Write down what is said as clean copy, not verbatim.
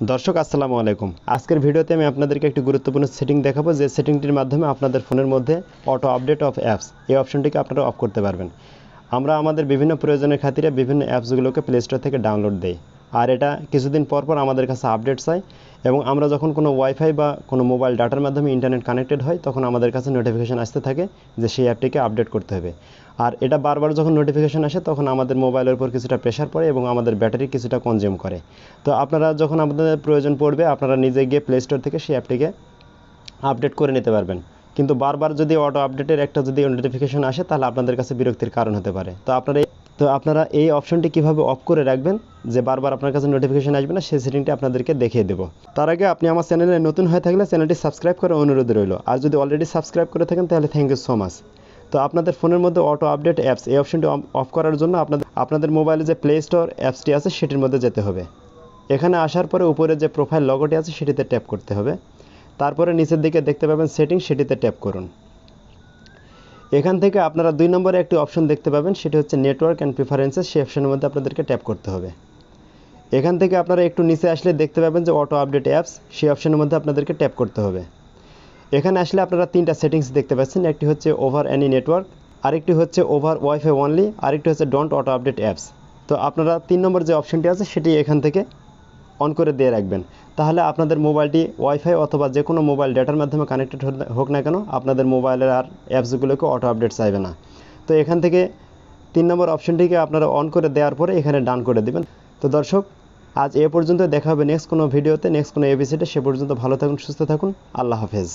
দর্শক আসসালামু আলাইকুম। আজকের ভিডিওতে আমি আপনাদেরকে একটি গুরুত্বপূর্ণ সেটিং দেখাবো, যে সেটিংটির মাধ্যমে আপনাদের ফোনের মধ্যে অটো আপডেট অফ অ্যাপস এই অপশনটিকে আপনারা অফ করতে পারবেন। আমরা আমাদের বিভিন্ন প্রয়োজনের খাতিরে বিভিন্ন অ্যাপসগুলোকে প্লে স্টোর থেকে ডাউনলোড দেই, আর এটা কিছুদিন পর পর আমাদের কাছে আপডেট চাই, এবং আমরা যখন কোনো ওয়াইফাই বা কোনো মোবাইল ডাটার মাধ্যমে ইন্টারনেট কানেক্টেড হয় তখন আমাদের কাছে নোটিফিকেশান আসতে থাকে যে সেই অ্যাপটিকে আপডেট করতে হবে। আর এটা বারবার যখন নোটিফিকেশান আসে তখন আমাদের মোবাইলের উপর কিছুটা প্রেশার পড়ে এবং আমাদের ব্যাটারি কিছুটা কনজিউম করে। তো আপনারা যখন আপনাদের প্রয়োজন পড়বে আপনারা নিজে গিয়ে প্লে স্টোর থেকে সেই অ্যাপটিকে আপডেট করে নিতে পারবেন। কিন্তু বারবার যদি অটো আপডেটের একটা যদি নোটিফিকেশান আসে তাহলে আপনাদের কাছে বিরক্তির কারণ হতে পারে। তো আপনারা এই অপশনটি কিভাবে অফ করে রাখবেন যে বারবার আপনার কাছে নোটিফিকেশান আসবে না, সেই সেটিংটি আপনাদেরকে দেখিয়ে দেবো। তার আগে আপনি আমার চ্যানেলে নতুন হয়ে থাকলে চ্যানেলটি সাবস্ক্রাইব করার অনুরোধ রইল, আর যদি অলরেডি সাবস্ক্রাইব করে থাকেন তাহলে থ্যাংক ইউ সো মাচ। তো আপনাদের ফোনের মধ্যে অটো আপডেট অ্যাপস এই অপশনটি অফ করার জন্য আপনাদের মোবাইলে যে প্লে স্টোর অ্যাপসটি আছে সেটির মধ্যে যেতে হবে। এখানে আসার পরে উপরে যে প্রোফাইল লগোটি আছে সেটিতে ট্যাপ করতে হবে। তারপরে নিচের দিকে দেখতে পাবেন সেটিং, সেটিতে ট্যাপ করুন। এখান থেকে আপনারা 2 নম্বরে একটি অপশন দেখতে পাবেন, সেটি হচ্ছে নেটওয়ার্ক অ্যান্ড প্রিফারেন্সেস। সেই অপশনের মধ্যে আপনাদেরকে ট্যাপ করতে হবে। এখান থেকে আপনারা একটু নিচে আসলে দেখতে পাবেন যে অটো আপডেট অ্যাপস, সেই অপশনের মধ্যে আপনাদেরকে ট্যাপ করতে হবে। এখানে আসলে আপনারা 3টা সেটিংস দেখতে পাচ্ছেন, একটি হচ্ছে ওভার এনি নেটওয়ার্ক, আরেকটি হচ্ছে ওভার ওয়াইফাই অনলি, আরেকটি হচ্ছে ডোন্ট অটো আপডেট অ্যাপস। তো আপনারা 3 নম্বর যে অপশনটি আছে সেটি এখান থেকে অন করে দিয়ে রাখবেন। তাহলে আপনাদের মোবাইলটি ওয়াইফাই অথবা যে কোনো মোবাইল ডেটার মাধ্যমে কানেক্টেড হোক না কেন, আপনাদের মোবাইলের আর অ্যাপসগুলোকে অটো আপডেট চাইবে না। তো এখান থেকে 3 নম্বর অপশনটিকে আপনারা অন করে দেওয়ার পরে এখানে ডান করে দেবেন। তো দর্শক, আজ এ পর্যন্ত। দেখা হবে নেক্সট কোনো ভিডিওতে, নেক্সট কোনো এপিসোডে। সে পর্যন্ত ভালো থাকুন, সুস্থ থাকুন। আল্লাহ হাফেজ।